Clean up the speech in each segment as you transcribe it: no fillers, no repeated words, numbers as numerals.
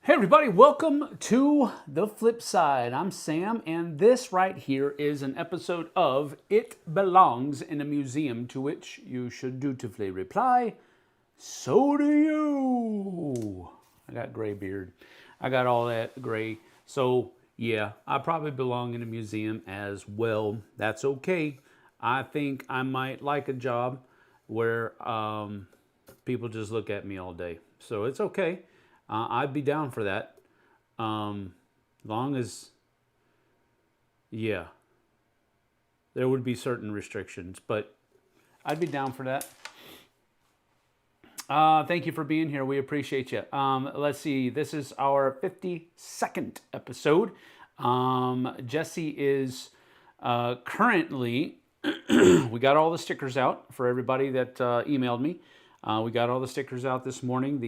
Hey everybody, welcome to the Flipside. I'm Sam, and this right here is an episode of It Belongs in a Museum, to which you should dutifully reply, so do you. I got gray beard. I got all that gray. So yeah, I probably belong in a museum as well. That's okay. I think I might like a job where people just look at me all day. So it's okay. I'd be down for that. Long as, yeah, there would be certain restrictions, but I'd be down for that. Thank you for being here. We appreciate you. Let's see. This is our 52nd episode. Jesse is currently, we got all the stickers out for everybody that emailed me. We got all the stickers out this morning.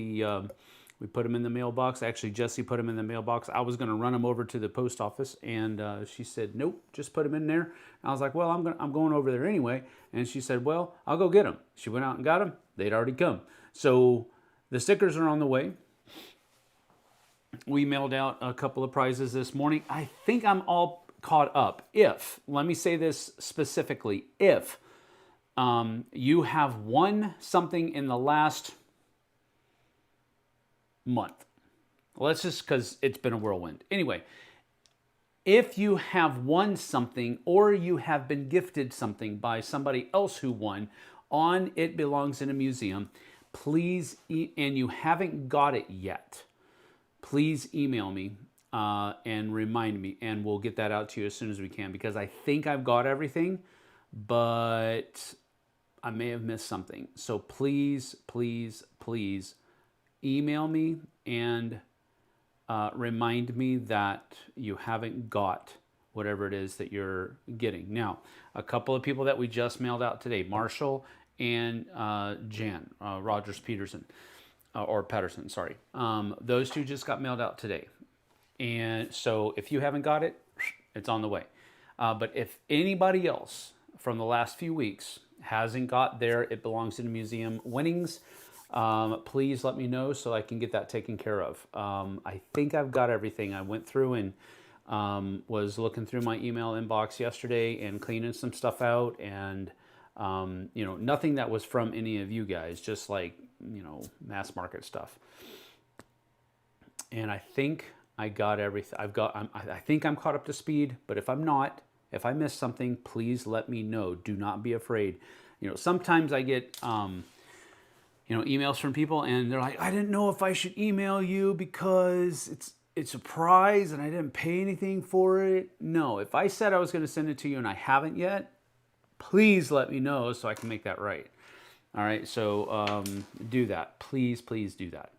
We put them in the mailbox. Actually, Jesse put them in the mailbox. I was going to run them over to the post office, and she said, "Nope, just put them in there." And I was like, "Well, I'm going over there anyway." And she said, "Well, I'll go get them." She went out and got them. They'd already come. So the stickers are on the way. We mailed out a couple of prizes this morning. I think I'm all caught up. Let me say this specifically, if you have won something in the last month. Let's just, because it's been a whirlwind. Anyway, if you have won something or you have been gifted something by somebody else who won on It Belongs in a Museum, please, and you haven't got it yet, please email me and remind me, and we'll get that out to you as soon as we can, because I think I've got everything, but I may have missed something. So please, please, please email me and remind me that you haven't got whatever it is that you're getting. Now, a couple of people that we just mailed out today, Marshall and Jan, Patterson, sorry. Those two just got mailed out today. And so if you haven't got it, it's on the way. But if anybody else from the last few weeks hasn't got their It Belongs in a Museum winnings, please let me know so I can get that taken care of. I think I've got everything. I went through and was looking through my email inbox yesterday and cleaning some stuff out, and nothing that was from any of you guys, just like mass market stuff. And I think I got everything. I think I'm caught up to speed. But if I'm not, if I missed something, please let me know. Do not be afraid. Sometimes I get emails from people, and they're like, "I didn't know if I should email you because it's a prize and I didn't pay anything for it." No, if I said I was going to send it to you and I haven't yet, please let me know so I can make that right. All right, so do that. Please, please do that.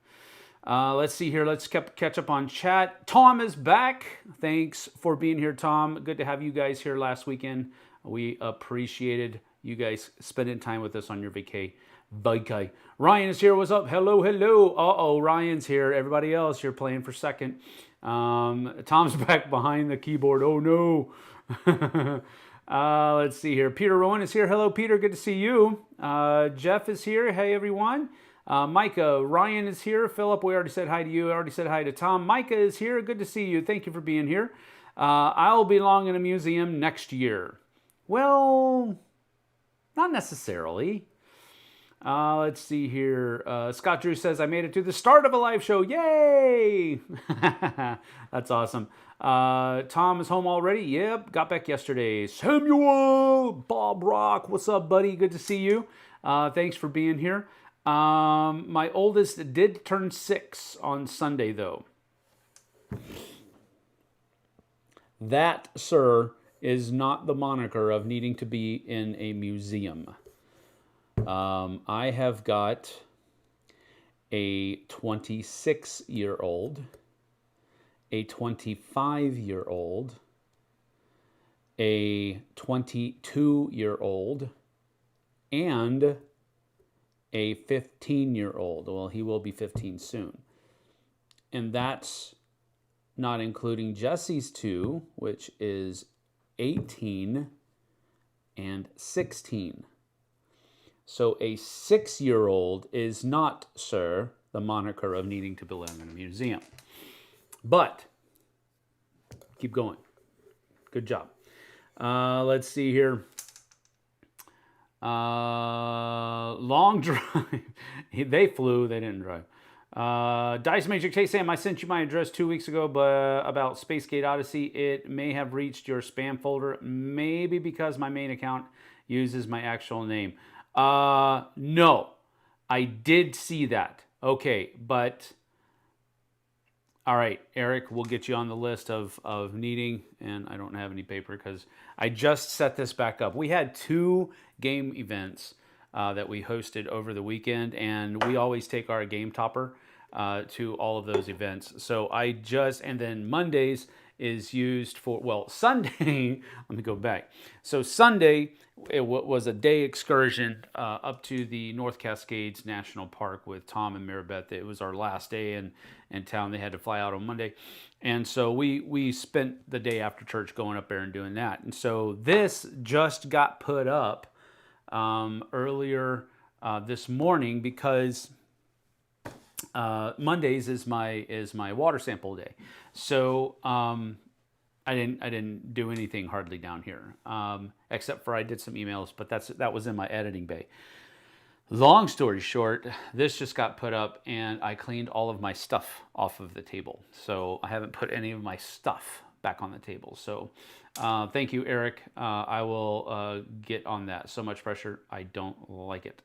Let's see here. Let's catch up on chat. Tom is back. Thanks for being here, Tom. Good to have you guys here last weekend. We appreciated you guys spending time with us on your vacay. Ryan is here. What's up? Hello, hello. Uh-oh, Ryan's here. Everybody else, you're playing for second. Tom's back behind the keyboard. Oh, no. Let's see here. Peter Rowan is here. Hello, Peter. Good to see you. Jeff is here. Hey, everyone. Micah, Ryan is here. Philip, we already said hi to you. I already said hi to Tom. Micah is here. Good to see you. Thank you for being here. I'll belong in a museum next year. Well, not necessarily. Let's see here. Scott Drew says, "I made it to the start of a live show. Yay!" That's awesome. Tom is home already. Yep, got back yesterday. Samuel, Bob Rock, what's up, buddy? Good to see you. Thanks for being here. My oldest did turn 6 on Sunday, though. That, sir, is not the moniker of needing to be in a museum. I have got a 26-year-old, a 25-year-old, a 22-year-old, and a 15-year-old. Well, he will be 15 soon. And that's not including Jesse's 2, which is 18 and 16. So a 6-year-old is not, sir, the moniker of needing to belong in a museum. But keep going. Good job. Let's see here. Long drive. They flew. They didn't drive. Dice Matrix, hey Sam, I sent you my address 2 weeks ago, but about Space Gate Odyssey, it may have reached your spam folder, maybe because my main account uses my actual name. No, I did see that. Okay, but all right, Eric, we'll get you on the list of needing, and I don't have any paper because I just set this back up. We had 2 game events that we hosted over the weekend, and we always take our game topper to all of those events. So and then Mondays is used for, well, Sunday, let me go back. So Sunday, it was a day excursion up to the North Cascades National Park with Tom and Maribeth. It was our last day in town. They had to fly out on Monday. And so we spent the day after church going up there and doing that. And so this just got put up earlier this morning because Mondays is my water sample day. So I didn't do anything hardly down here, except for I did some emails, but that was in my editing bay. Long story short, this just got put up and I cleaned all of my stuff off of the table. So I haven't put any of my stuff back on the table. So thank you, Eric. I will get on that. So much pressure. I don't like it.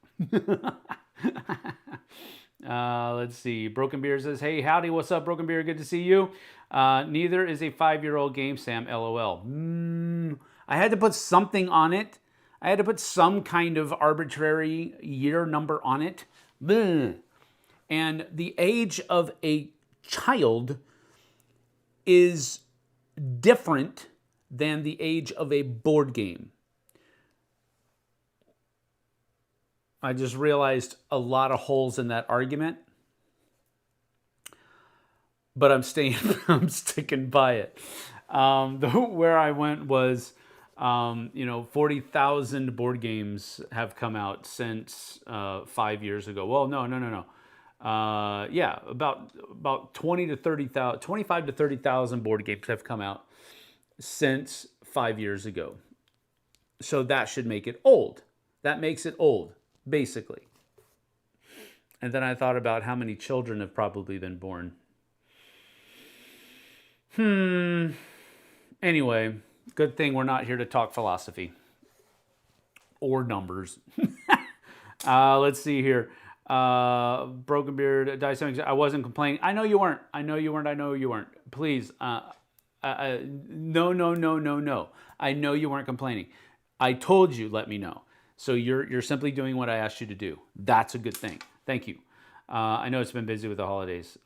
Let's see. Broken Beer says, hey, howdy. What's up, Broken Beer? Good to see you. Neither is a 5-year-old game, Sam. LOL. I had to put something on it. I had to put some kind of arbitrary year number on it. And the age of a child is different than the age of a board game. I just realized a lot of holes in that argument, but I'm sticking by it. Where I went was, 40,000 board games have come out since 5 years ago. Well, no. Yeah, about 25 to 30,000 board games have come out since 5 years ago. So that should make it old. That makes it old, basically. And then I thought about how many children have probably been born. Anyway, good thing we're not here to talk philosophy or numbers. Let's see here. Broken Beard, Dice, I wasn't complaining. I know you weren't. Please, no. I know you weren't complaining. I told you, let me know. So you're simply doing what I asked you to do. That's a good thing. Thank you. I know it's been busy with the holidays.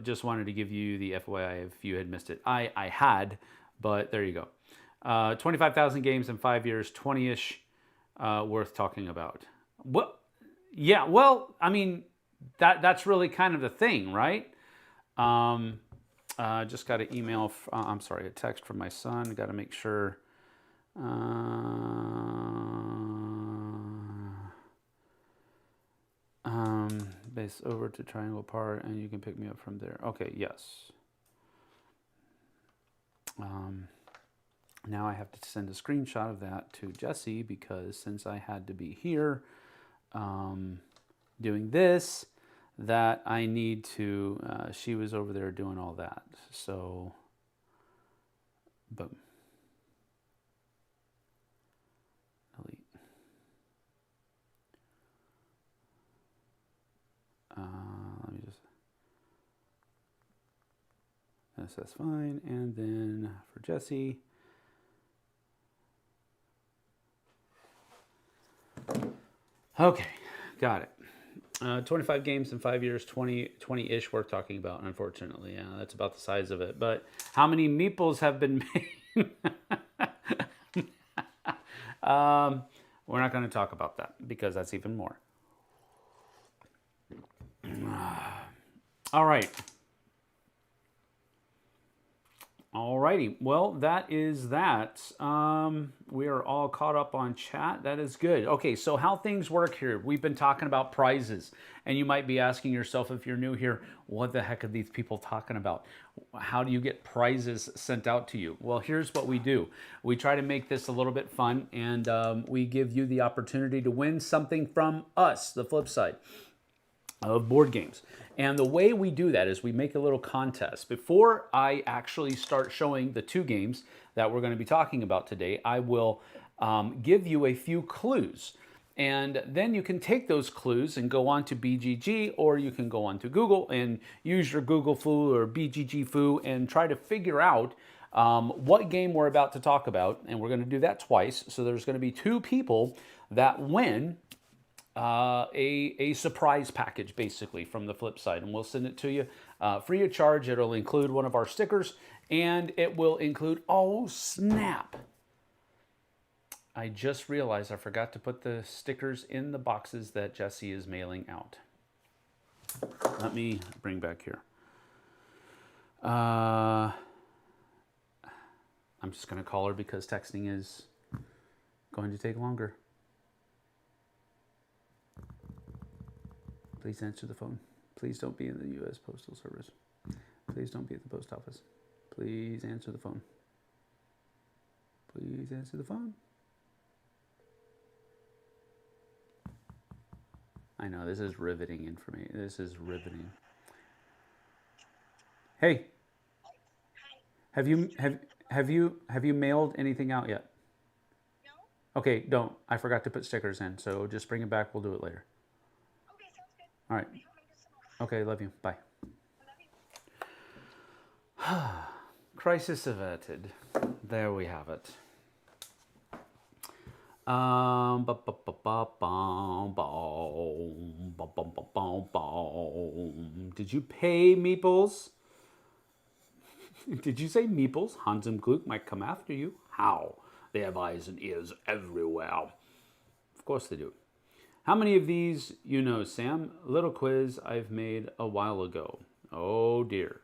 Just wanted to give you the FYI if you had missed it. I had, but there you go. 25,000 games in 5 years, 20-ish worth talking about. Well, yeah, well, I mean, that's really kind of the thing, right? Just got an email, a text from my son. Got to make sure. Base over to Triangle Park, and you can pick me up from there. Okay, yes. Now I have to send a screenshot of that to Jesse because since I had to be here doing this, that I need to, she was over there doing all that. So, boom. Delete. Let me just, that's fine. And then for Jesse, okay, got it. 25 games in 5 years, 20-ish worth talking about, unfortunately. Yeah, that's about the size of it. But how many meeples have been made? We're not going to talk about that because that's even more. All right. righty. Well, that is that. We are all caught up on chat. That is good. Okay, so how things work here. We've been talking about prizes. And you might be asking yourself, if you're new here, what the heck are these people talking about? How do you get prizes sent out to you? Well, here's what we do. We try to make this a little bit fun, and we give you the opportunity to win something from us, the Flipside, of board games. And the way we do that is we make a little contest. Before I actually start showing the 2 games that we're going to be talking about today, I will give you a few clues. And then you can take those clues and go on to BGG, or you can go on to Google and use your Google Foo or BGG Foo and try to figure out what game we're about to talk about. And we're going to do that twice. So there's going to be 2 people that win a surprise package, basically, from the Flipside, and we'll send it to you free of charge. It'll include one of our stickers, and it will include, oh snap, I just realized I forgot to put the stickers in the boxes that Jesse is mailing out. Let me bring back here. I'm just going to call her because texting is going to take longer. Please answer the phone. Please don't be in the U.S. Postal Service. Please don't be at the post office. Please answer the phone. Please answer the phone. I know, this is riveting information. This is riveting. Hey. Have you mailed anything out yet? No. Okay, don't. I forgot to put stickers in, so just bring it back. We'll do it later. Okay, sounds good. All right. Okay, love you. Bye. I love you. Crisis averted. There we have it. Did you pay, Meeples? Did you say Meeples? Hans and Gluck might come after you. How? They have eyes and ears everywhere. Of course they do. How many of these you know, Sam? Little quiz I've made a while ago. Oh dear.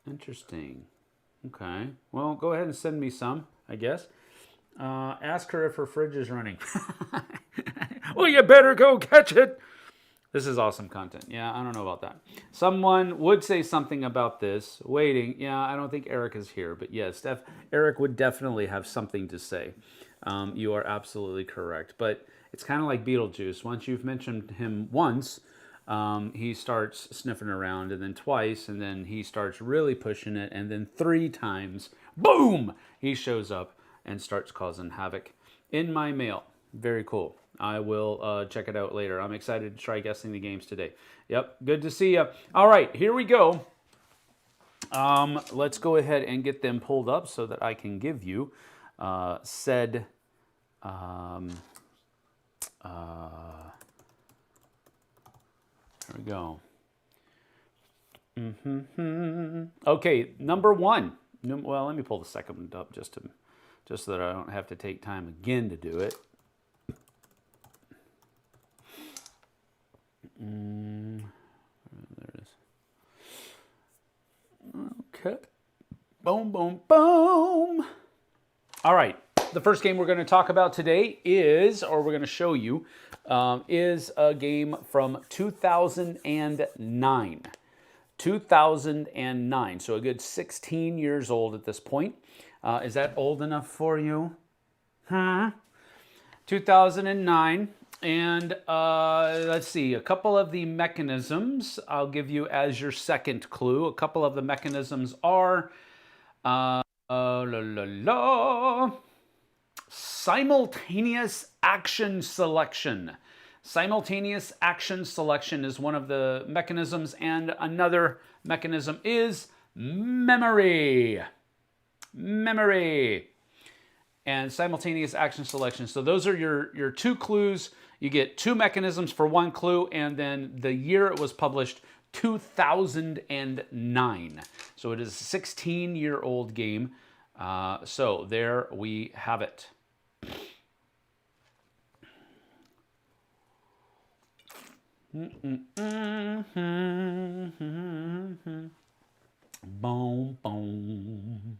Interesting. Okay. Well, go ahead and send me some, I guess. Ask her if her fridge is running. Well, you better go catch it. This is awesome content. Yeah, I don't know about that. Someone would say something about this. Waiting. Yeah, I don't think Eric is here. But yes, Eric would definitely have something to say. You are absolutely correct. But it's kind of like Beetlejuice. Once you've mentioned him once, he starts sniffing around, and then twice, and then he starts really pushing it, and then 3 times, boom, he shows up and starts causing havoc in my mail. Very cool. I will check it out later. I'm excited to try guessing the games today. Yep, good to see you. All right, here we go. Let's go ahead and get them pulled up so that I can give you said... there we go. Okay, number 1. Well, let me pull the second one up just so that I don't have to take time again to do it. There it is. Okay. Boom, boom, boom. All right. The first game we're going to talk about today is, or we're going to show you, is a game from 2009. 2009. So a good 16 years old at this point. Is that old enough for you? Huh? 2009. And let's see, a couple of the mechanisms I'll give you as your second clue. A couple of the mechanisms are simultaneous action selection. Simultaneous action selection is one of the mechanisms, and another mechanism is memory. Memory. And simultaneous action selection. So those are your 2 clues. You get 2 mechanisms for 1 clue, and then the year it was published, 2009. So it is a 16-year-old game. So there we have it. Boom, boom.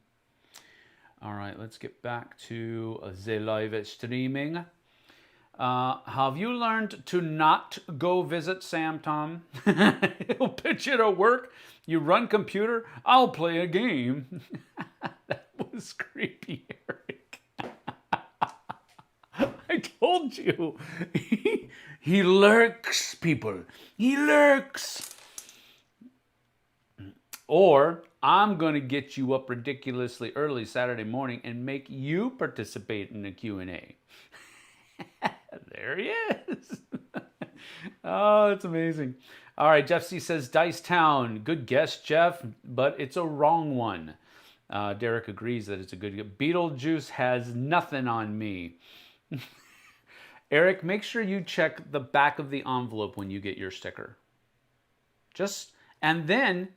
All right, let's get back to the live streaming. Have you learned to not go visit Sam Tom? He'll pitch you to work. You run computer. I'll play a game. That was creepy, Eric. I told you. He lurks, people. He lurks. Or I'm going to get you up ridiculously early Saturday morning and make you participate in the Q&A. There he is. Oh, it's amazing. All right, Jeff C says Dice Town. Good guess, Jeff, but it's a wrong one. Derek agrees that it's a good guess. Beetlejuice has nothing on me. Eric, make sure you check the back of the envelope when you get your sticker. And then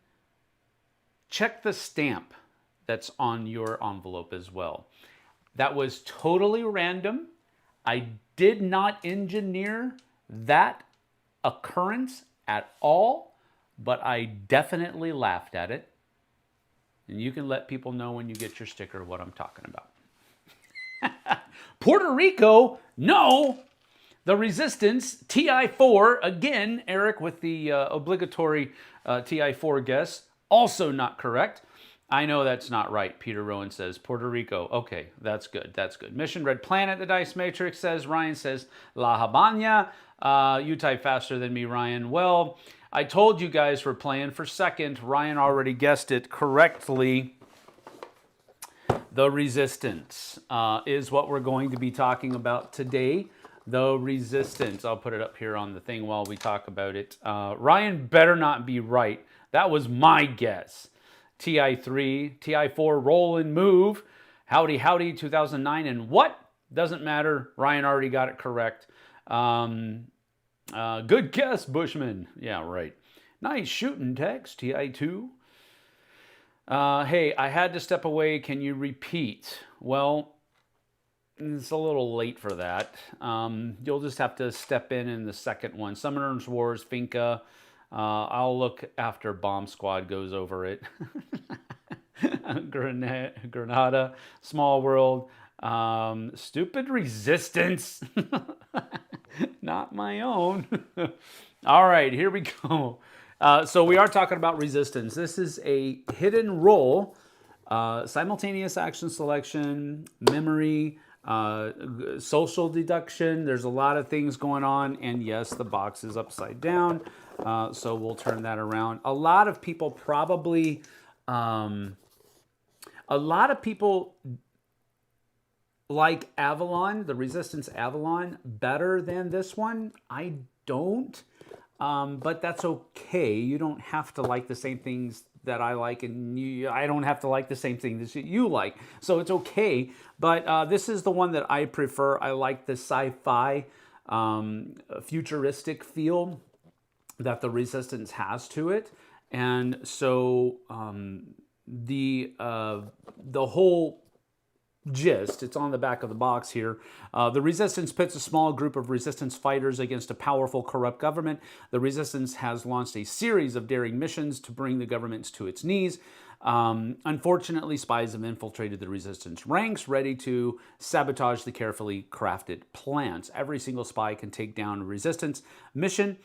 check the stamp that's on your envelope as well. That was totally random. I did not engineer that occurrence at all, but I definitely laughed at it. And you can let people know when you get your sticker what I'm talking about. Puerto Rico, no. The Resistance, TI4, again, Eric with the obligatory TI4 guess, also not correct. I know that's not right, Peter Rowan says. Puerto Rico. Okay, that's good. That's good. Mission Red Planet, the Dice Matrix says. Ryan says La Habana. You type faster than me, Ryan. Well, I told you guys we're playing for second. Ryan already guessed it correctly. The Resistance is what we're going to be talking about today. The Resistance. I'll put it up here on the thing while we talk about it. Ryan better not be right. That was my guess. TI3, TI4, roll and move. Howdy, howdy, 2009. And what? Doesn't matter. Ryan already got it correct. Good guess, Bushman. Yeah, right. Nice shooting, Tex. TI2. Hey, I had to step away. Can you repeat? Well, it's a little late for that. You'll just have to step in the second one. Summoners Wars, Finca. I'll look after Bomb Squad goes over it. Granada, Small World, Stupid Resistance. Not my own. All right, here we go. So we are talking about Resistance. This is a hidden roll, simultaneous action selection, memory, social deduction. There's a lot of things going on, and yes, the box is upside down. So we'll turn that around. A lot of people probably, like Avalon, the Resistance Avalon, better than this one. I don't, but that's okay. You don't have to like the same things that I like, and I don't have to like the same things that you like. So it's okay, but this is the one that I prefer. I like the sci-fi, futuristic feel that the Resistance has to it, and so the whole gist, it's on the back of the box here. The Resistance pits a small group of Resistance fighters against a powerful, corrupt government. The Resistance has launched a series of daring missions to bring the governments to its knees. Unfortunately, spies have infiltrated the Resistance ranks, ready to sabotage the carefully crafted plans. Every single spy can take down a Resistance mission.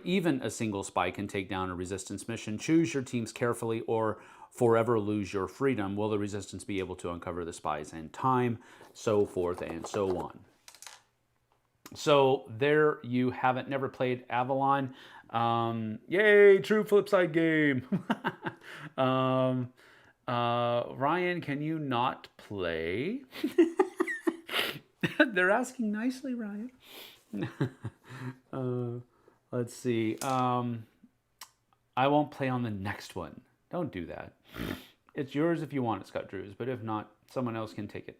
Even a single spy can take down a Resistance mission. Choose your teams carefully or forever lose your freedom. Will the Resistance be able to uncover the spies in time? So forth and so on. So there you have it. Never played Avalon. Yay, true Flipside game. Ryan, can you not play? They're asking nicely, Ryan. Let's see. I won't play on the next one. Don't do that. It's yours if you want it, Scott Drews, but if not, someone else can take it.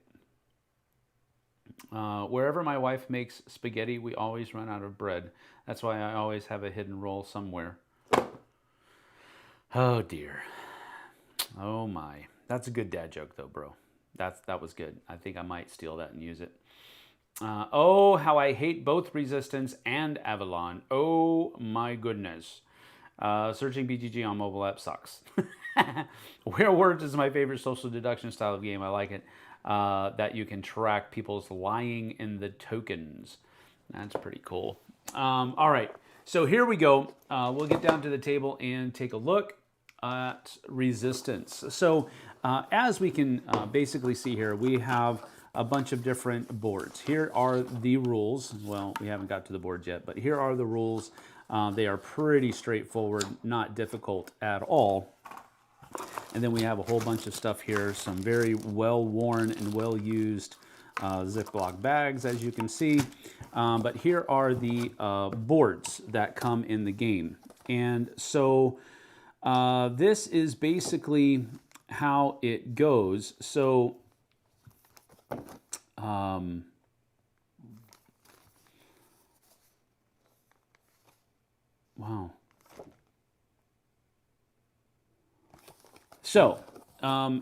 Wherever my wife makes spaghetti, we always run out of bread. That's why I always have a hidden roll somewhere. Oh dear. Oh my. That's a good dad joke though, bro. That was good. I think I might steal that and use it. Oh, how I hate both Resistance and Avalon. Oh my goodness. Searching BGG on mobile app sucks. Where Words is my favorite social deduction style of game. I like it. That you can track people's lying in the tokens. That's pretty cool. All right, so here we go. We'll get down to the table and take a look at resistance. So as we can basically see here, we have a bunch of different boards. Here are the rules. Well, we haven't got to the boards yet, but here are the rules. They are pretty straightforward, not difficult at all. And then we have a whole bunch of stuff here, some very well-worn and well-used Ziploc bags, as you can see. But here are the boards that come in the game. And so this is basically how it goes. So wow. So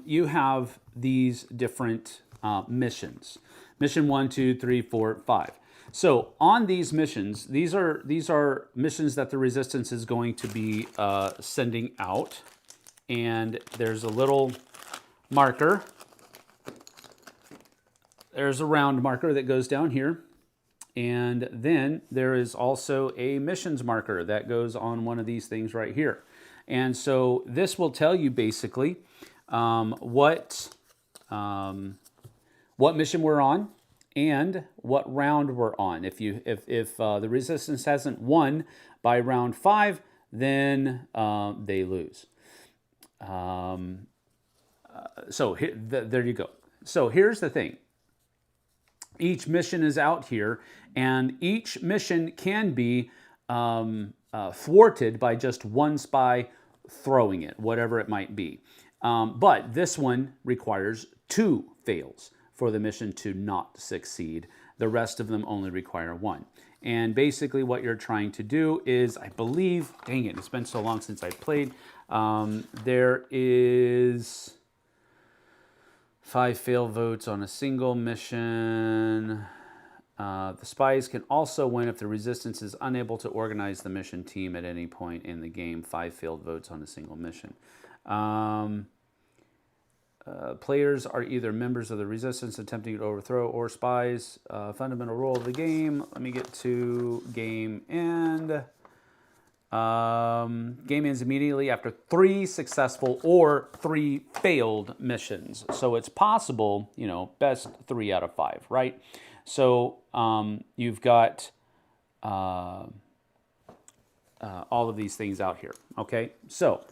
you have these different missions. Mission 1, 2, 3, 4, 5. So on these missions, these are missions that the resistance is going to be sending out. And there's a little marker. There's a round marker that goes down here. And then there is also a missions marker that goes on one of these things right here. And so this will tell you basically what mission we're on and what round we're on. If the resistance hasn't won by round 5, then they lose. So there you go. So here's the thing. Each mission is out here, and each mission can be thwarted by just one spy throwing it, whatever it might be. But this one requires 2 fails for the mission to not succeed. The rest of them only require 1. And basically what you're trying to do is, I believe, dang it, it's been so long since I played, there is 5 fail votes on a single mission. The spies can also win if the resistance is unable to organize the mission team at any point in the game. 5 failed votes on a single mission. Players are either members of the resistance attempting to overthrow or spies. Fundamental rule of the game. Let me get to game end. Game ends immediately after 3 successful or 3 failed missions. So it's possible, you know, best 3 out of 5, right? So you've got all of these things out here, okay? So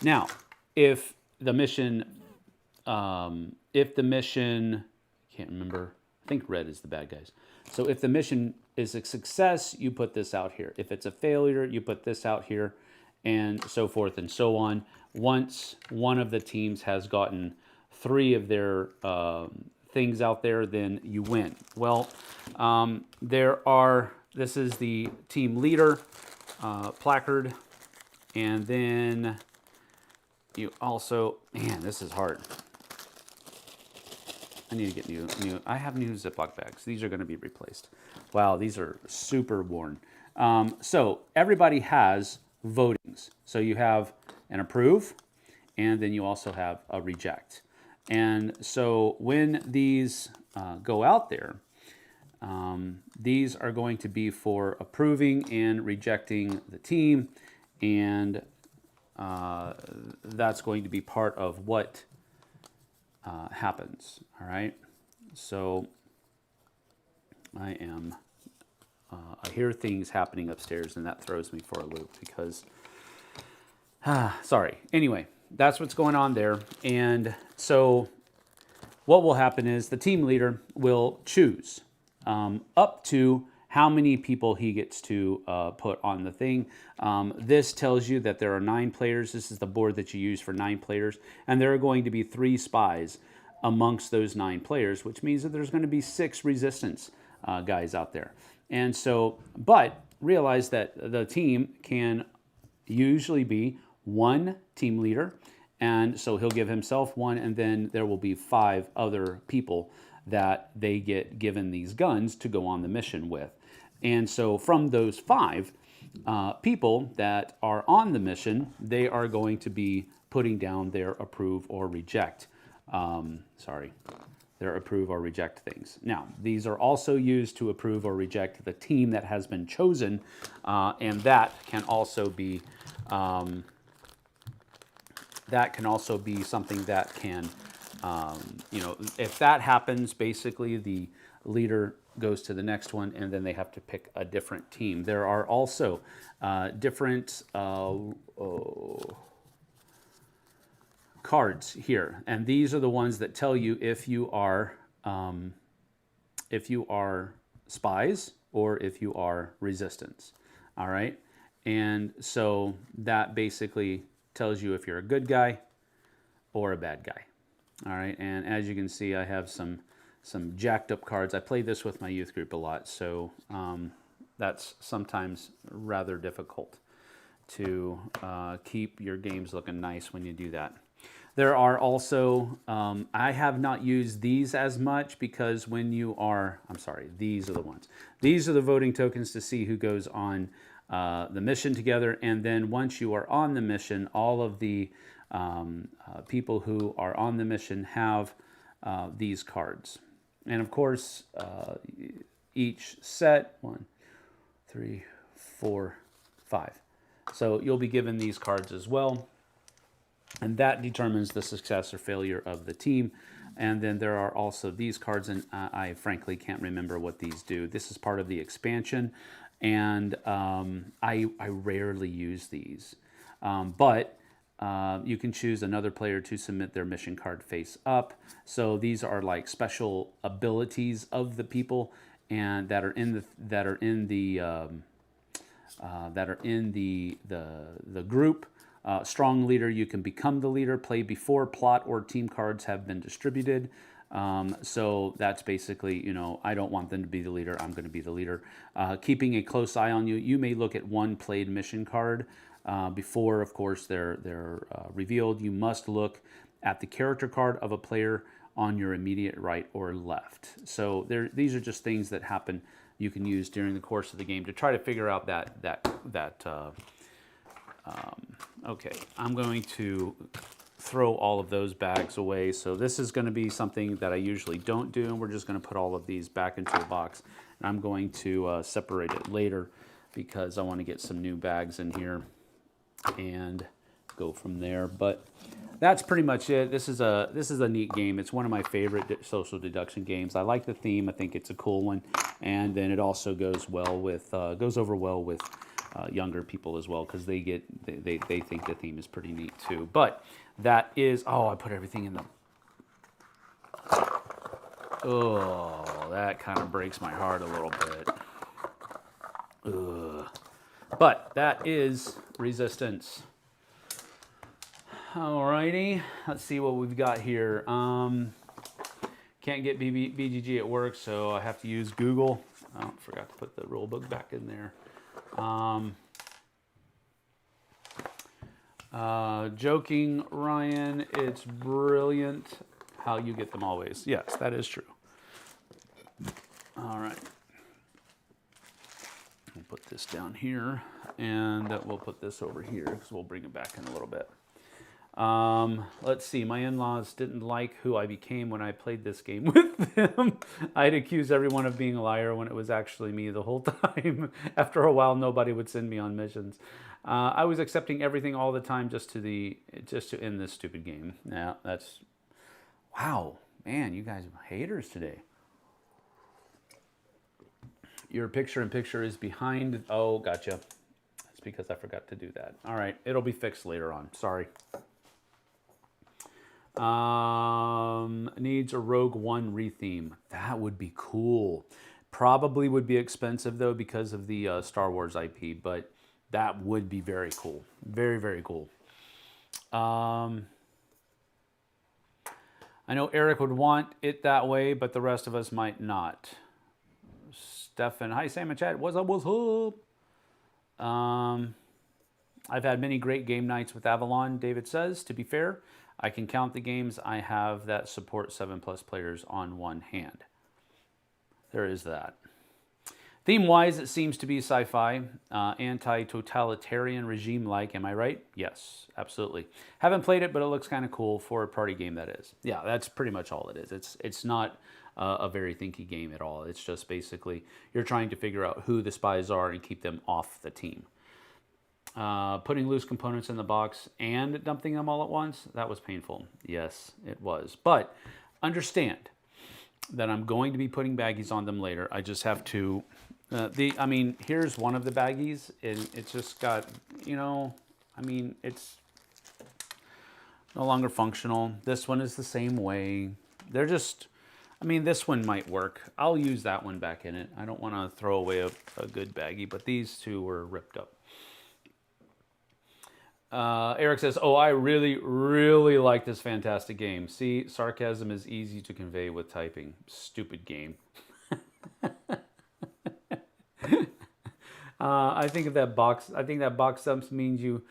now, if the mission, can't remember, I think red is the bad guys. So if the mission is a success, you put this out here. If it's a failure, you put this out here, and so forth and so on. Once one of the teams has gotten 3 of their things out there, then you win. Well, this is the team leader placard, and then you also, man, this is hard. I need to get new. I have new Ziploc bags. These are going to be replaced. Wow, these are super worn. So everybody has votings. So you have an approve, and then you also have a reject. And so when these go out there, these are going to be for approving and rejecting the team, and that's going to be part of what happens. All right. So I hear things happening upstairs, and that throws me for a loop because, sorry. Anyway, that's what's going on there. And so what will happen is the team leader will choose up to how many people he gets to put on the thing. This tells you that there are 9 players. This is the board that you use for 9 players. And there are going to be 3 spies amongst those 9 players, which means that there's going to be 6 resistance guys out there. And so, but realize that the team can usually be 1 team leader. And so he'll give himself 1, and then there will be 5 other people that they get given these guns to go on the mission with. And so from those 5, people that are on the mission, they are going to be putting down their approve or reject. Their approve or reject things. Now, these are also used to approve or reject the team that has been chosen, and that can also be something that can, if that happens, basically the leader goes to the next one, and then they have to pick a different team. There are also different cards here, and these are the ones that tell you if you are spies or if you are resistance. All right, and so that basically tells you if you're a good guy or a bad guy. All right, and as you can see, I have some jacked up cards. I play this with my youth group a lot, so that's sometimes rather difficult to keep your games looking nice when you do that. There are also, I have not used these as much because when you are, these are the ones. These are the voting tokens to see who goes on the mission together. And then once you are on the mission, all of the people who are on the mission have these cards. And of course, each set, 1, 3, 4, 5. So you'll be given these cards as well. And that determines the success or failure of the team. And then there are also these cards, and I frankly can't remember what these do. This is part of the expansion, and I rarely use these. But you can choose another player to submit their mission card face up. So these are like special abilities of the people, and that are in the group. Strong leader, you can become the leader, play before plot or team cards have been distributed. So that's basically, I don't want them to be the leader, I'm going to be the leader. Keeping a close eye on you. You may look at one played mission card before, of course, they're revealed. You must look at the character card of a player on your immediate right or left. So these are just things that happen you can use during the course of the game to try to figure out okay, I'm going to throw all of those bags away. So this is going to be something that I usually don't do, and we're just going to put all of these back into a box. And I'm going to separate it later because I want to get some new bags in here and go from there. But that's pretty much it. This is a neat game. It's one of my favorite social deduction games. I like the theme. I think it's a cool one, and then it also goes over well with younger people as well, because they think the theme is pretty neat too. But that is, I put everything in them. Oh, that kind of breaks my heart a little bit. Ugh. But that is Resistance. Alrighty, let's see what we've got here. Can't get BGG at work, so I have to use Google. Oh, forgot to put the rule book back in there. Joking, Ryan, it's brilliant how you get them always. Yes, that is true. All right. We'll put this down here, and we'll put this over here because we'll bring it back in a little bit. Let's see. My in-laws didn't like who I became when I played this game with them. I'd accuse everyone of being a liar when it was actually me the whole time. After a while, nobody would send me on missions. I was accepting everything all the time just to end this stupid game. Yeah, that's... Wow. Man, you guys are haters today. Your picture-in-picture is behind... Oh, gotcha. That's because I forgot to do that. All right. It'll be fixed later on. Sorry. Needs a Rogue One retheme. That would be cool. Probably would be expensive though because of the Star Wars IP, but that would be very cool. Very, very cool. I know Eric would want it that way, but the rest of us might not. Stefan, hi Sam and Chad. What's up? What's up? I've had many great game nights with Avalon, David says. To be fair, I can count the games I have that support 7+ players on one hand. There is that. Theme-wise, it seems to be sci-fi, anti-totalitarian regime-like. Am I right? Yes, absolutely. Haven't played it, but it looks kind of cool for a party game. That is. Yeah, that's pretty much all it is. It's not a very thinky game at all. It's just basically you're trying to figure out who the spies are and keep them off the team. Putting loose components in the box and dumping them all at once, that was painful. Yes, it was. But understand that I'm going to be putting baggies on them later. I just have to... I mean, here's one of the baggies, and it's just got, you know, I mean, it's no longer functional. This one is the same way. They're just, I mean, this one might work. I'll use that one back in it. I don't want to throw away a good baggie, but these two were ripped up. Eric says, oh, I really, really like this fantastic game. See, sarcasm is easy to convey with typing. Stupid game. I think that box dumps means you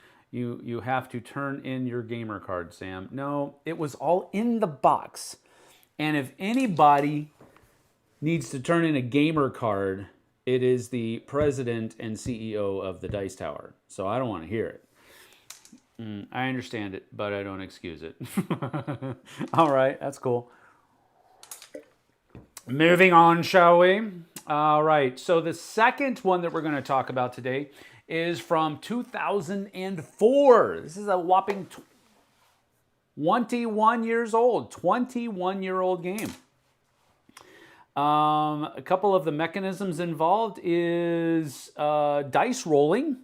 have to turn in your gamer card, Sam. No, it was all in the box. And if anybody needs to turn in a gamer card, it is the president and CEO of the Dice Tower. So I don't want to hear it. I understand it, but I don't excuse it. All right, that's cool. Moving on, shall we? All right, so the second one that we're going to talk about today is from 2004. This is a whopping 21 years old, 21-year-old game. A couple of the mechanisms involved is dice rolling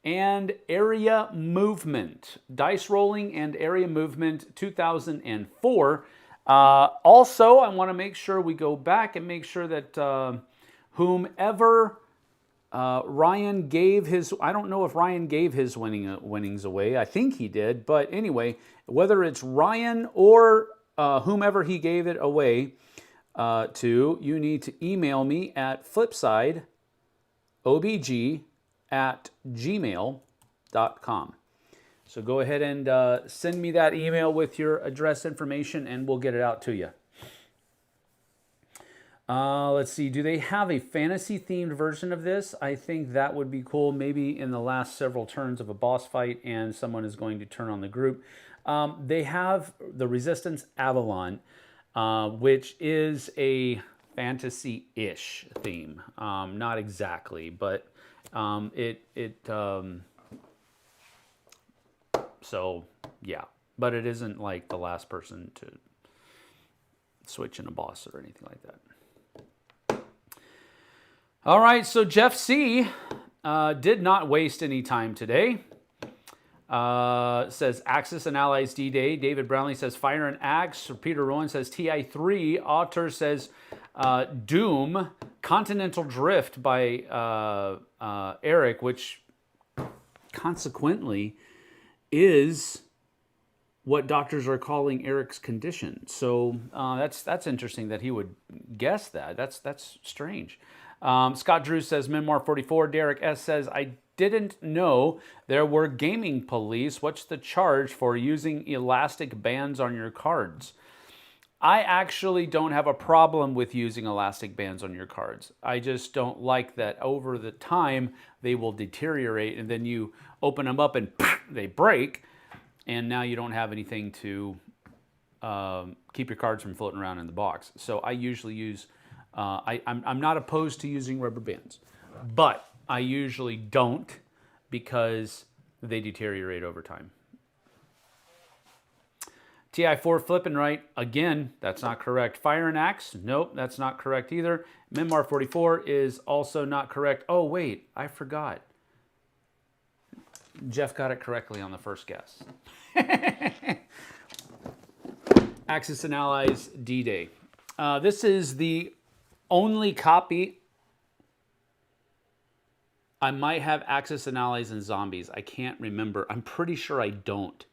and area movement. Dice rolling and area movement, 2004. Also, I want to make sure we go back and make sure that whomever Ryan gave his, I don't know if Ryan gave his winnings away. I think he did. But anyway, whether it's Ryan or whomever he gave it away to, you need to email me at flipsideobg@gmail.com. So go ahead and send me that email with your address information and we'll get it out to you. Let's see, do they have a fantasy-themed version of this? I think that would be cool. Maybe in the last several turns of a boss fight and someone is going to turn on the group. They have the Resistance Avalon, which is a fantasy-ish theme. Not exactly, but so, yeah. But it isn't like the last person to switch in a boss or anything like that. All right, so Jeff C. Did not waste any time today. Says Axis and Allies D-Day. David Brownlee says Fire and Axe. Peter Rowan says TI3. Author says Doom. Continental Drift by Eric, which consequently is what doctors are calling Eric's condition. So that's interesting that he would guess that. That's strange. Scott Drew says Memoir 44. Derek S says I didn't know there were gaming police. What's the charge for using elastic bands on your cards? I actually don't have a problem with using elastic bands on your cards. I just don't like that over the time they will deteriorate and then you open them up and they break and now you don't have anything to keep your cards from floating around in the box. So I usually use, I'm not opposed to using rubber bands, but I usually don't because they deteriorate over time. TI4 flipping right. Again, that's not correct. Fire and Axe. Nope, that's not correct either. Memoir 44 is also not correct. Oh, wait, I forgot. Jeff got it correctly on the first guess. Axis and Allies D-Day. This is the only copy. I might have Axis and Allies and Zombies. I can't remember. I'm pretty sure I don't.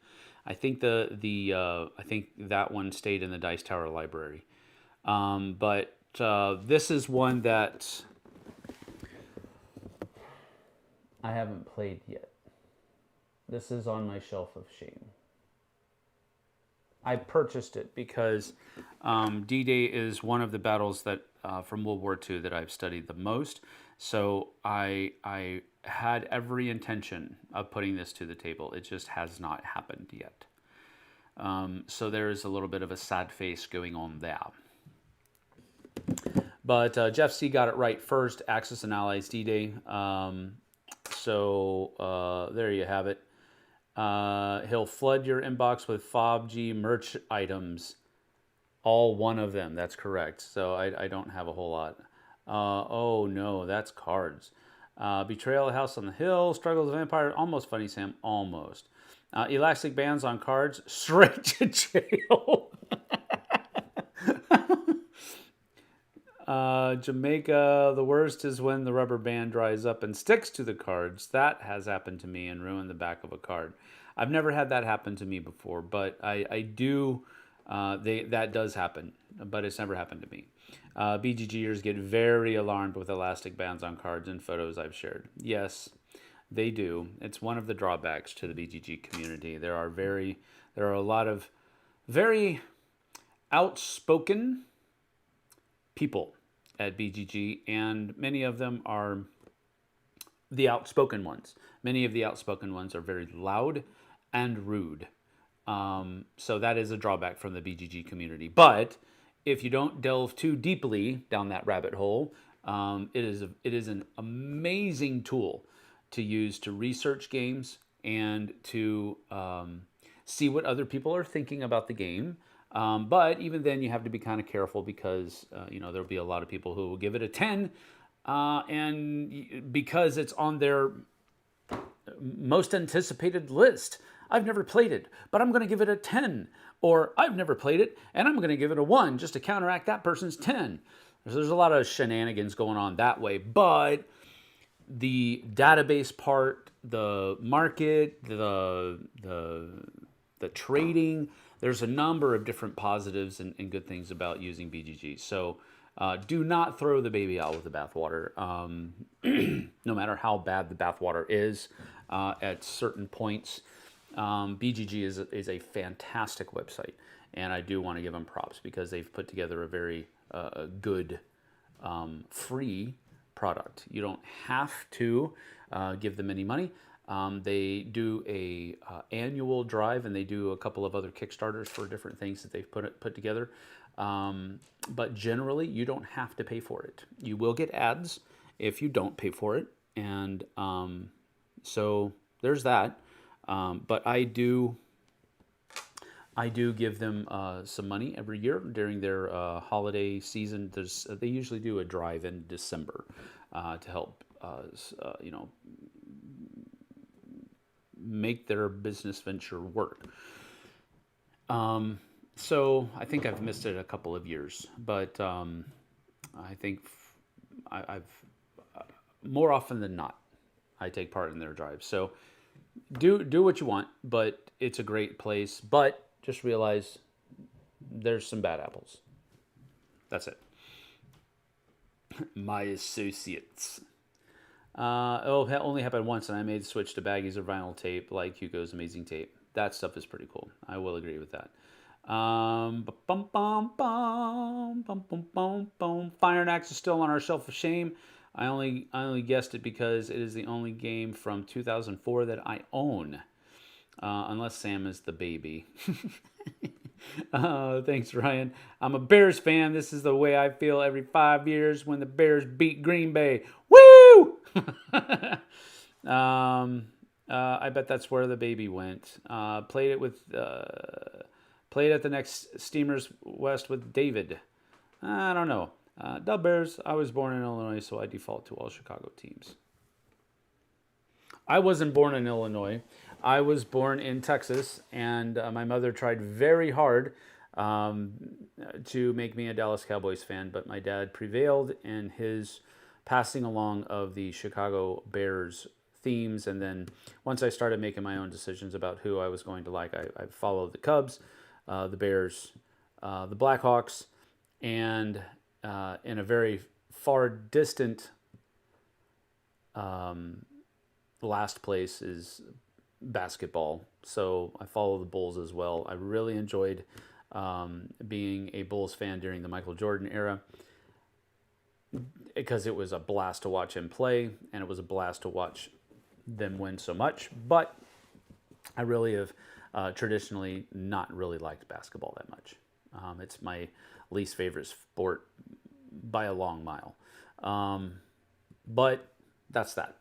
I think I think that one stayed in the Dice Tower library. But this is one that I haven't played yet. This is on my shelf of shame. I purchased it because D-Day is one of the battles that from World War II that I've studied the most. So I had every intention of putting this to the table. It just has not happened yet. So there is a little bit of a sad face going on there. But Jeff C. got it right first, Axis and Allies D-Day. So there you have it. He'll flood your inbox with FOBG merch items. All one of them, that's correct. So I don't have a whole lot. Oh no, that's cards. Betrayal, House on the Hill, Struggles of Empire, almost funny, Sam, almost. Elastic bands on cards, straight to jail. Jamaica, the worst is when the rubber band dries up and sticks to the cards. That has happened to me and ruined the back of a card. I've never had that happen to me before, but I do, that does happen, but it's never happened to me. BGGers get very alarmed with elastic bands on cards and photos I've shared. Yes, they do. It's one of the drawbacks to the BGG community. There are a lot of very outspoken people at BGG, and many of them are the outspoken ones. Many of the outspoken ones are very loud and rude. So that is a drawback from the BGG community. But if you don't delve too deeply down that rabbit hole, it is an amazing tool to use to research games and to see what other people are thinking about the game. But even then, you have to be kind of careful because there'll be a lot of people who will give it a 10, and because it's on their most anticipated list. I've never played it, but I'm going to give it a 10. Or I've never played it, and I'm going to give it a 1 just to counteract that person's 10. There's a lot of shenanigans going on that way, but the database part, the market, the trading, there's a number of different positives and good things about using BGG. So do not throw the baby out with the bathwater. No matter how bad the bathwater is at certain points, BGG is a fantastic website, and I do want to give them props because they've put together a very good free product. You don't have to give them any money. They do a annual drive, and they do a couple of other Kickstarters for different things that they've put together. But generally, you don't have to pay for it. You will get ads if you don't pay for it, and so there's that. But I do give them some money every year during their holiday season. They usually do a drive in December to help make their business venture work. So I think I've missed it a couple of years, but I think I've more often than not I take part in their drives. So do what you want, but it's a great place. But just realize there's some bad apples. That's it. My associates. It only happened once, and I made the switch to baggies or vinyl tape, like Hugo's Amazing Tape. That stuff is pretty cool. I will agree with that. Fire and Axe is still on our shelf of shame. I only guessed it because it is the only game from 2004 that I own. Unless Sam is the baby. Thanks, Ryan. I'm a Bears fan. This is the way I feel every 5 years when the Bears beat Green Bay. Woo! I bet that's where the baby went. Played at the next Steamers West with David. I don't know. Dub Bears. I was born in Illinois, so I default to all Chicago teams. I wasn't born in Illinois. I was born in Texas, and my mother tried very hard to make me a Dallas Cowboys fan, but my dad prevailed in his passing along of the Chicago Bears themes. And then once I started making my own decisions about who I was going to like, I followed the Cubs, the Bears, the Blackhawks, and in a very far distant last place is basketball, so I follow the Bulls as well. I really enjoyed being a Bulls fan during the Michael Jordan era because it was a blast to watch him play, and it was a blast to watch them win so much. But I really have traditionally not really liked basketball that much. It's my least favorite sport by a long mile. But that's that.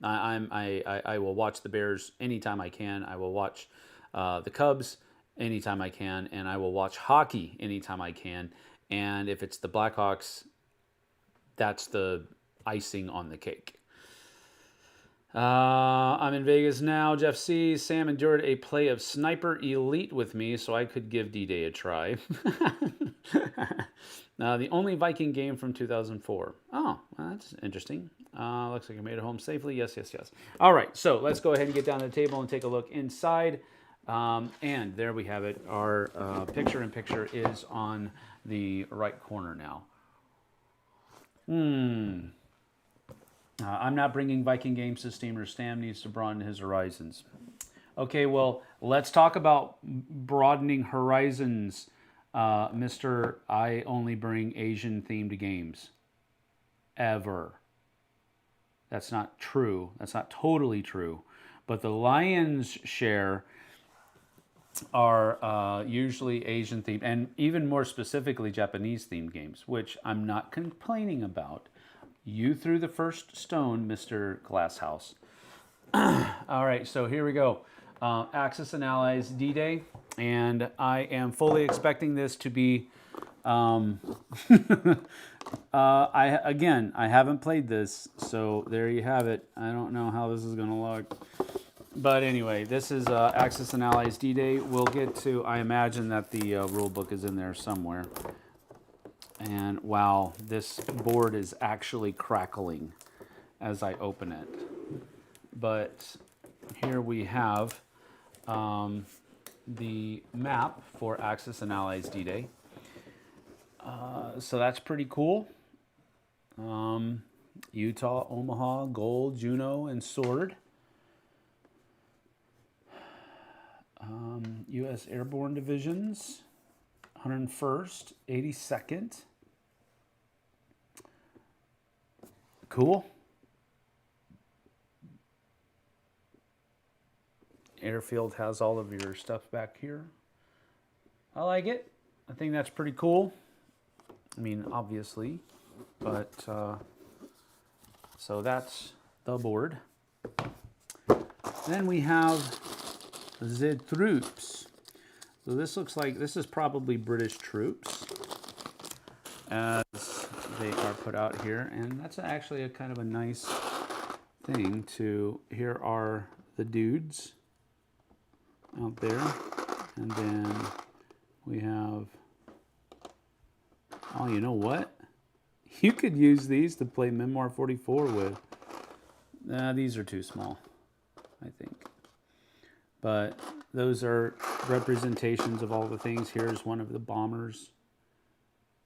I will watch the Bears anytime I can. I will watch the Cubs anytime I can, and I will watch hockey anytime I can. And if it's the Blackhawks, that's the icing on the cake. I'm in Vegas now. Jeff C. Sam endured a play of Sniper Elite with me, so I could give D-Day a try. The only Viking game from 2004. Oh, well, that's interesting. Looks like I made it home safely. Yes, yes, yes. All right, so let's go ahead and get down to the table and take a look inside. And there we have it. Our picture-in-picture is on the right corner now. I'm not bringing Viking games to Steam, or Stam needs to broaden his horizons. Okay, well, let's talk about broadening horizons, Mr. I only bring Asian-themed games. Ever. That's not true. That's not totally true. But the lion's share are usually Asian-themed, and even more specifically Japanese-themed games, which I'm not complaining about. You threw the first stone, Mr. Glasshouse. All right, so here we go. Axis and Allies D-Day, and I am fully expecting this to be... I haven't played this, so there you have it. I don't know how this is going to look. But anyway, this is Axis and Allies D-Day. We'll get to... I imagine that the rule book is in there somewhere. And wow, this board is actually crackling as I open it. But here we have the map for Axis and Allies D-Day. So that's pretty cool. Utah, Omaha, Gold, Juneau, and Sword. U.S. Airborne Divisions. 101st, 82nd. Cool. Airfield has all of your stuff back here. I like it. I think that's pretty cool. I mean, obviously, but so that's the board. Then we have the troops. So this looks like this is probably British troops as they are put out here. And that's actually a kind of a nice thing to, here are the dudes out there. And then we have, oh, you know what? You could use these to play Memoir 44 with. These are too small, I think. But those are representations of all the things. Here's one of the bombers.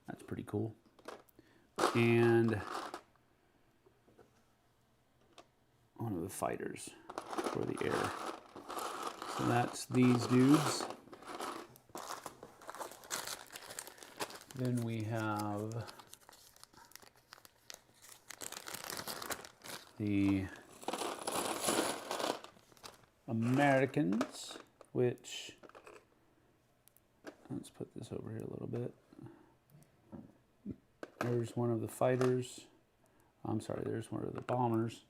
That's pretty cool. And one of the fighters for the air. So that's these dudes. Then we have the Americans, which, let's put this over here a little bit. There's one of the fighters. I'm sorry, there's one of the bombers.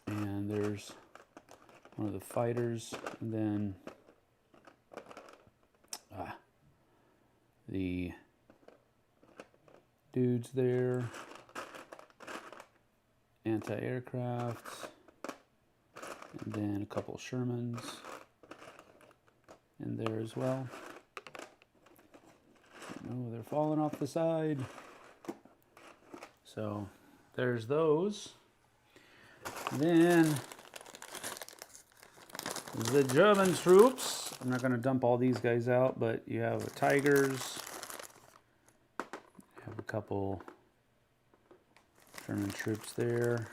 And there's one of the fighters. And then the dudes there. Anti-aircraft, and then a couple Shermans in there as well. Oh, they're falling off the side. So there's those. Then the German troops. I'm not going to dump all these guys out, but you have the Tigers. You have a couple German troops there.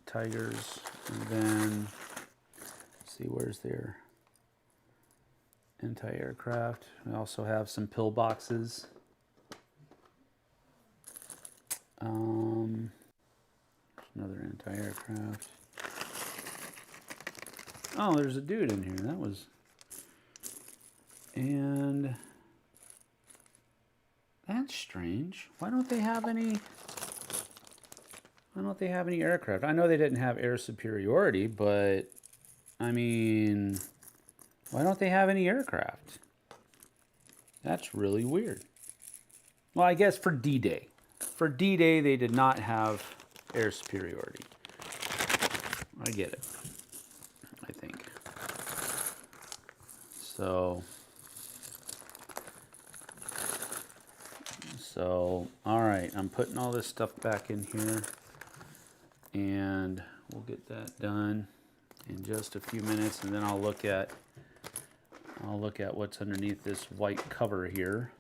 Tigers. And then, let's see, where's their anti-aircraft? We also have some pillboxes. Another anti-aircraft. Oh, there's a dude in here. That was... And... That's strange. Why don't they have any... Why don't they have any aircraft? I know they didn't have air superiority, but... I mean... Why don't they have any aircraft? That's really weird. Well, I guess for D-Day. For D-Day, they did not have air superiority. I get it. I think. So, all right. I'm putting all this stuff back in here. And we'll get that done in just a few minutes. And then I'll look at what's underneath this white cover here.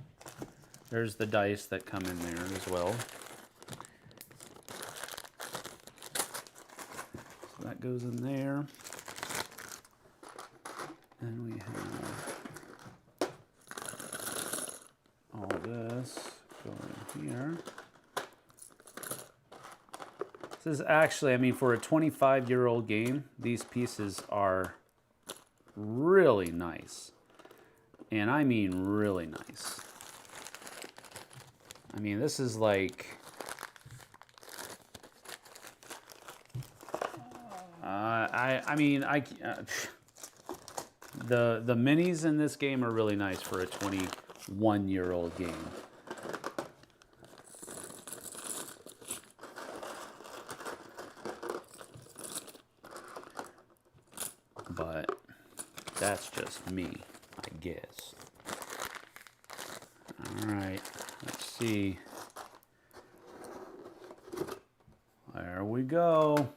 There's the dice that come in there as well. So that goes in there. And we have all this going here. This is actually, I mean, for a 25-year-old game, these pieces are really nice. And I mean really nice. I mean, this is like... the minis in this game are really nice for a 21-year-old game. But that's just me, I guess. All right, let's see. There we go.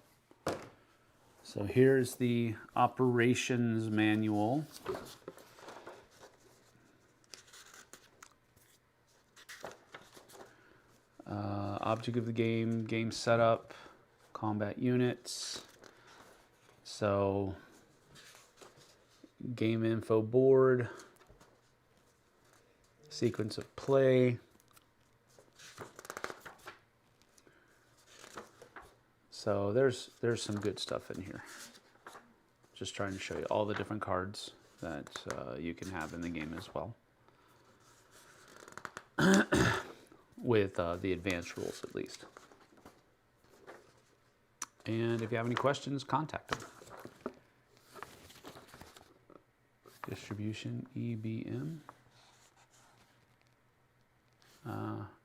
So here's the operations manual. Object of the game, game setup, combat units. So game info board, sequence of play. So there's some good stuff in here. Just trying to show you all the different cards that you can have in the game as well. With the advanced rules at least. And if you have any questions, contact them. Distribution EBM.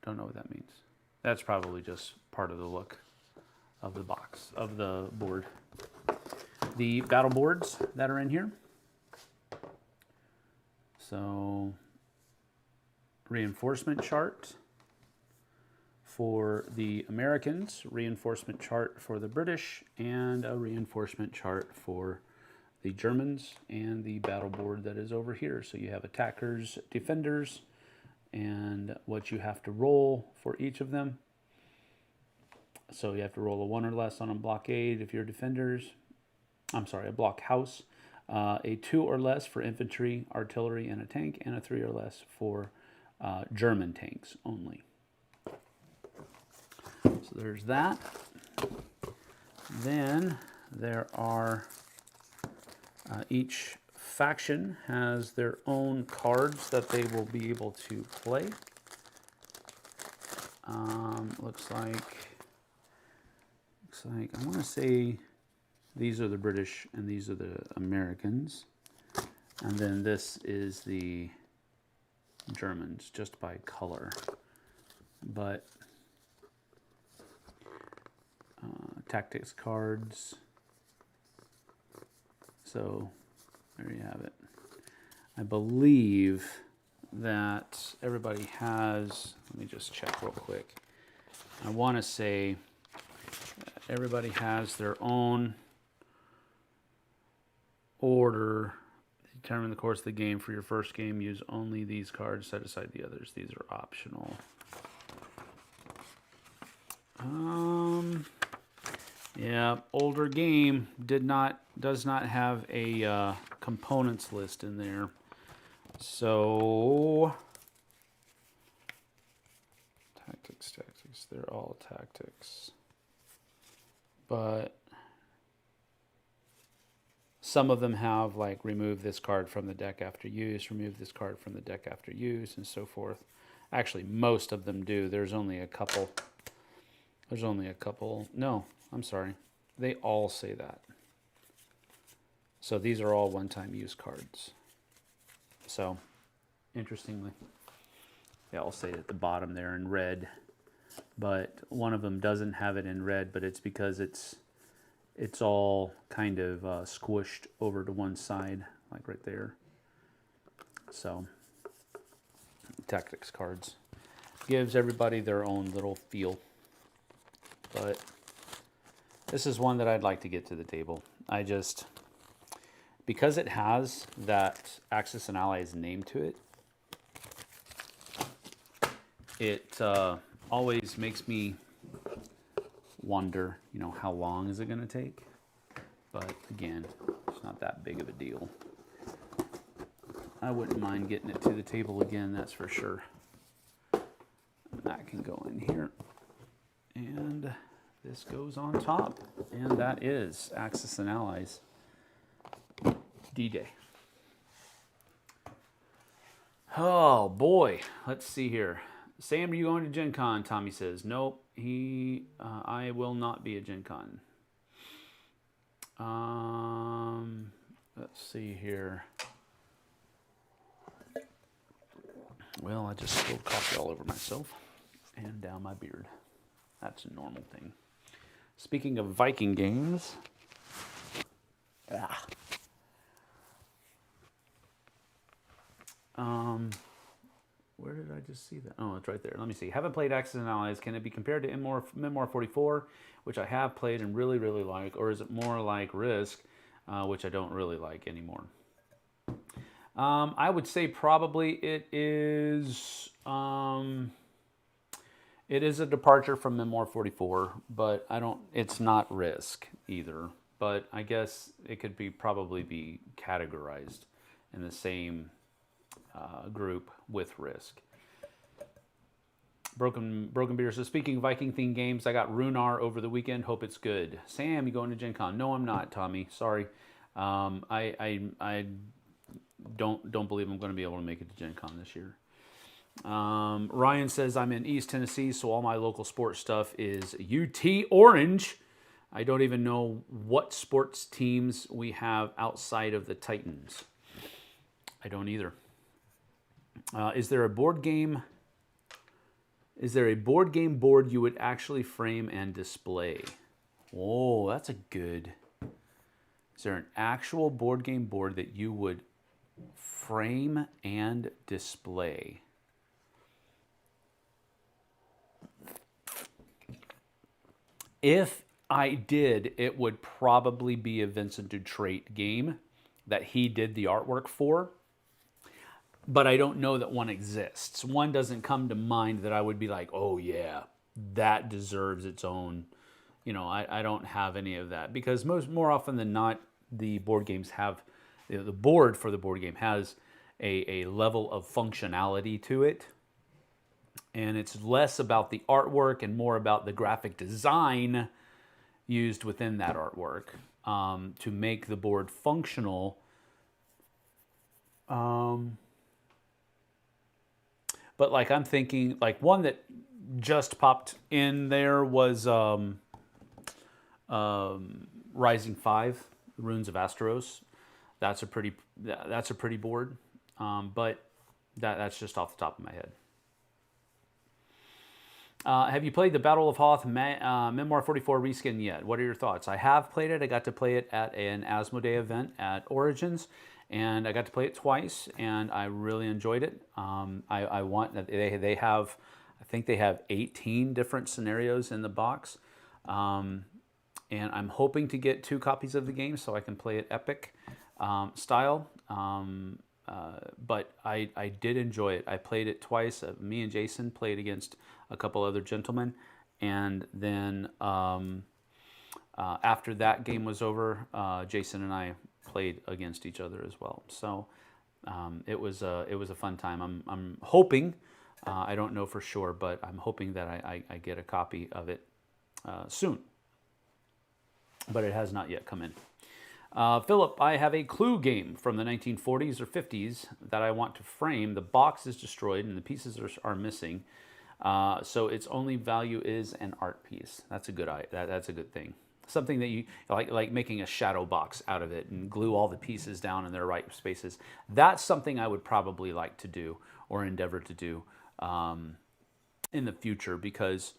Don't know what that means. That's probably just part of the look of the box, of the board. The battle boards that are in here. So, reinforcement chart for the Americans, reinforcement chart for the British, and a reinforcement chart for the Germans, and the battle board that is over here. So you have attackers, defenders, and what you have to roll for each of them. So you have to roll a 1 or less on a blockade if you're defenders. I'm sorry, a blockhouse. A 2 or less for infantry, artillery, and a tank, and a 3 or less for German tanks only. So there's that. Then there are, each faction has their own cards that they will be able to play. Looks like I want to say these are the British and these are the Americans. And then this is the Germans, just by color. But tactics cards. So there you have it. I believe that everybody has, let me just check real quick. I want to say everybody has their own order. Determine the course of the game. For your first game, use only these cards, set aside the others. These are optional. Yeah, older game does not have a components list in there. So tactics, they're all tactics. But some of them have like remove this card from the deck after use, remove this card from the deck after use, and so forth. Actually, most of them do. There's only a couple. No, I'm sorry. They all say that. So these are all one-time use cards. So, interestingly, they all say it at the bottom there in red. But one of them doesn't have it in red, but it's because it's all kind of squished over to one side, like right there. So, tactics cards. Gives everybody their own little feel. But this is one that I'd like to get to the table. Because it has that Axis and Allies name to it, it always makes me wonder, how long is it going to take? But again, it's not that big of a deal. I wouldn't mind getting it to the table again, that's for sure. And that can go in here. And this goes on top. And that is Axis and Allies D-Day. Oh boy, let's see here. Sam, are you going to Gen Con? Tommy says, nope, I will not be at Gen Con. Let's see here. Well, I just spilled coffee all over myself and down my beard. That's a normal thing. Speaking of Viking games, where did I just see that? Oh, it's right there. Let me see. Haven't played Axis and Allies. Can it be compared to Memoir 44, which I have played and really, really like, or is it more like Risk, which I don't really like anymore? I would say probably it is. It is a departure from Memoir 44, but it's not Risk either. But I guess it could probably be categorized in the same group with Risk. Broken Beer says, speaking of Viking themed games, I got Runar over the weekend. Hope it's good. Sam, you going to Gen Con? No, I'm not, Tommy. Sorry. I don't believe I'm going to be able to make it to Gen Con this year. Ryan says, I'm in East Tennessee, so all my local sports stuff is UT Orange. I don't even know what sports teams we have outside of the Titans. I don't either. Is there a board game board you would actually frame and display? Oh, that's a good. Is there an actual board game board that you would frame and display? If I did, it would probably be a Vincent Dutrait game that he did the artwork for. But I don't know that one exists. One doesn't come to mind that I would be like, oh yeah, that deserves its own. I don't have any of that. Because more often than not, the board games have, the board for the board game has a level of functionality to it. And it's less about the artwork and more about the graphic design used within that artwork to make the board functional. But like I'm thinking, like one that just popped in there was Rising 5, Runes of Asteros. That's a pretty board, but that's just off the top of my head. Have you played the Battle of Hoth Memoir 44 reskin yet? What are your thoughts? I have played it. I got to play it at an Asmodee event at Origins, and I got to play it twice, and I really enjoyed it. They have, I think they have 18 different scenarios in the box, and I'm hoping to get 2 copies of the game so I can play it epic style. But I did enjoy it. I played it twice. Me and Jason played against a couple other gentlemen, And then after that game was over, Jason and I played against each other as well. So it was a fun time. I'm hoping, I don't know for sure, but I'm hoping that I get a copy of it soon. But it has not yet come in. Philip, I have a Clue game from the 1940s or 50s that I want to frame. The box is destroyed and the pieces are missing. So its only value is an art piece. That's a good that's a good thing. Something that you like making a shadow box out of it and glue all the pieces down in their right spaces. That's something I would probably like to do or endeavor to do in the future, because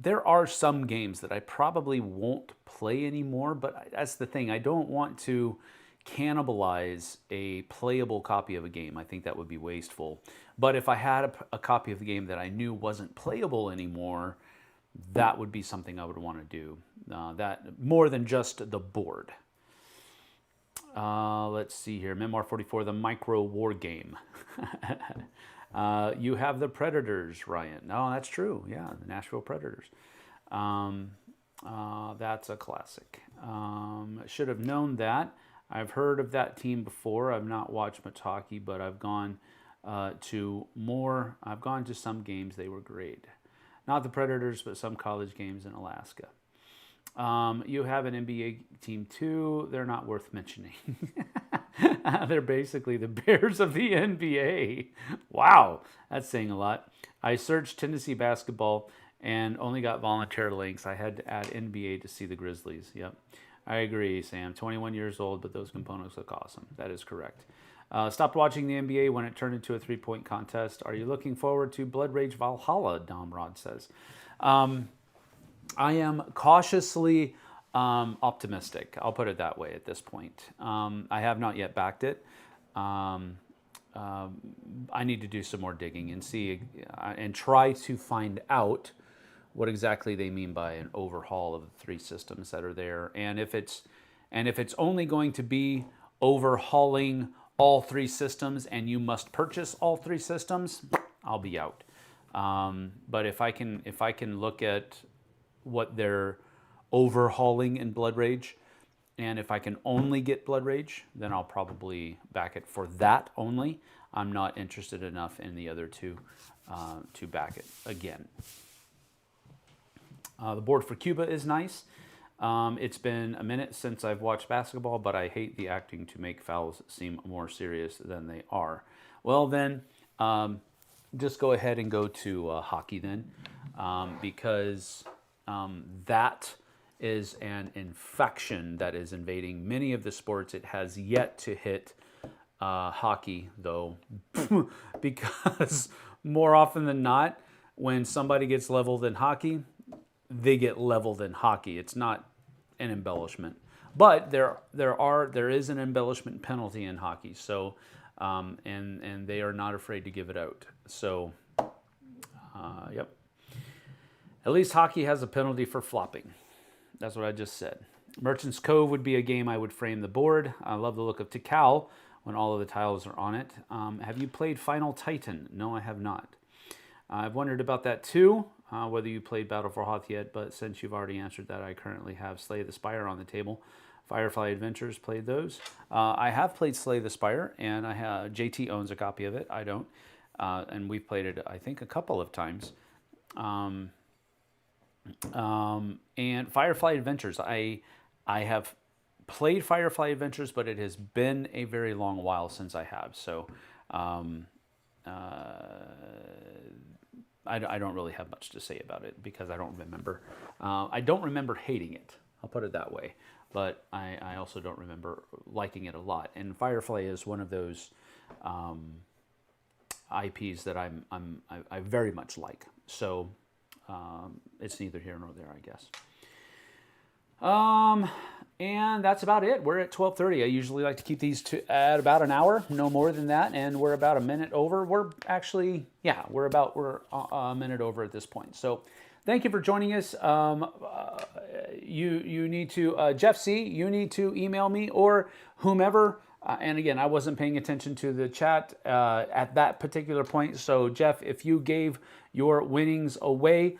there are some games that I probably won't play anymore, but that's the thing. I don't want to cannibalize a playable copy of a game. I think that would be wasteful. But if I had a copy of the game that I knew wasn't playable anymore, that would be something I would want to do. That more than just the board. Let's see here. Memoir 44, the micro war game. You have the Predators, Ryan. No, that's true. Yeah, the Nashville Predators. That's a classic. Should have known that. I've heard of that team before. I've not watched much hockey, but I've gone to some games. They were great. Not the Predators, but some college games in Alaska. You have an NBA team too. They're not worth mentioning. They're basically the Bears of the NBA. Wow, that's saying a lot. I searched Tennessee basketball and only got volunteer links. I had to add NBA to see the Grizzlies. Yep, I agree, Sam. 21 years old, but those components look awesome. That is correct. Stopped watching the NBA when it turned into a three-point contest. Are you looking forward to Blood Rage Valhalla, Domrod says. I am cautiously optimistic. I'll put it that way at this point. I have not yet backed it. I need to do some more digging and see and try to find out what exactly they mean by an overhaul of the three systems that are there, and if it's only going to be overhauling all three systems and you must purchase all three systems, I'll be out. But if I can look at what they're overhauling in Blood Rage, and if I can only get Blood Rage, then I'll probably back it for that only. I'm not interested enough in the other two to back it again. The board for Cuba is nice. It's been a minute since I've watched basketball, but I hate the acting to make fouls seem more serious than they are. Well then, just go ahead and go to hockey then, because that is an infection that is invading many of the sports. It has yet to hit hockey, though, because more often than not, when somebody gets leveled in hockey, they get leveled in hockey. It's not an embellishment, but there is an embellishment penalty in hockey. So, and they are not afraid to give it out. So, yep. At least hockey has a penalty for flopping. That's what I just said. Merchant's Cove would be a game I would frame the board. I love the look of Tikal when all of the tiles are on it. Have you played Final Titan? No, I have not. I've wondered about that too, whether you played Battle for Hoth yet, but since you've already answered that, I currently have Slay the Spire on the table. Firefly Adventures, played those. I have played Slay the Spire, and I have JT owns a copy of it. I don't. And we've played it, I think, a couple of times. And Firefly Adventures, I have played Firefly Adventures, but it has been a very long while since I have. So I don't really have much to say about it because I don't remember. I don't remember hating it. I'll put it that way. But I also don't remember liking it a lot. And Firefly is one of those IPs that I very much like. So it's neither here nor there, I guess. And that's about it. We're at 12:30. I usually like to keep these at about an hour, no more than that. And we're about a minute over. We're a minute over at this point. So thank you for joining us. You need to, Jeff C., you need to email me or whomever. And again, I wasn't paying attention to the chat at that particular point. So Jeff, if you gave your winnings away,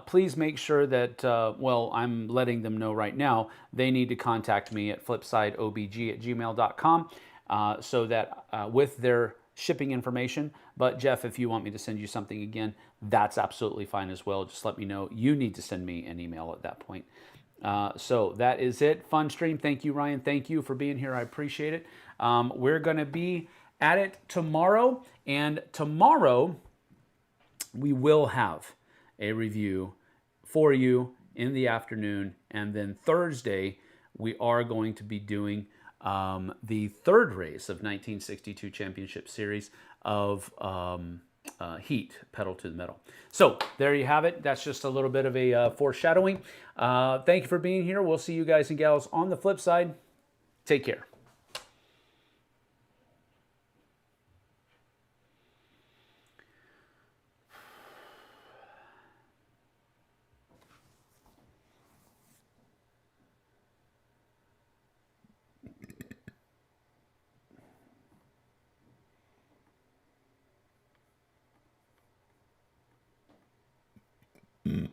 please make sure that, well, I'm letting them know right now, they need to contact me at flipsideobg@gmail.com so that with their shipping information. But Jeff, if you want me to send you something again, that's absolutely fine as well. Just let me know. You need to send me an email at that point. So that is it. Fun stream. Thank you, Ryan. Thank you for being here. I appreciate it. We're going to be at it tomorrow. And tomorrow, we will have a review for you in the afternoon. And then Thursday, we are going to be doing the third race of 1962 Championship Series of Heat, Pedal to the Metal. So there you have it. That's just a little bit of a foreshadowing. Thank you for being here. We'll see you guys and gals on the flip side. Take care. Mm.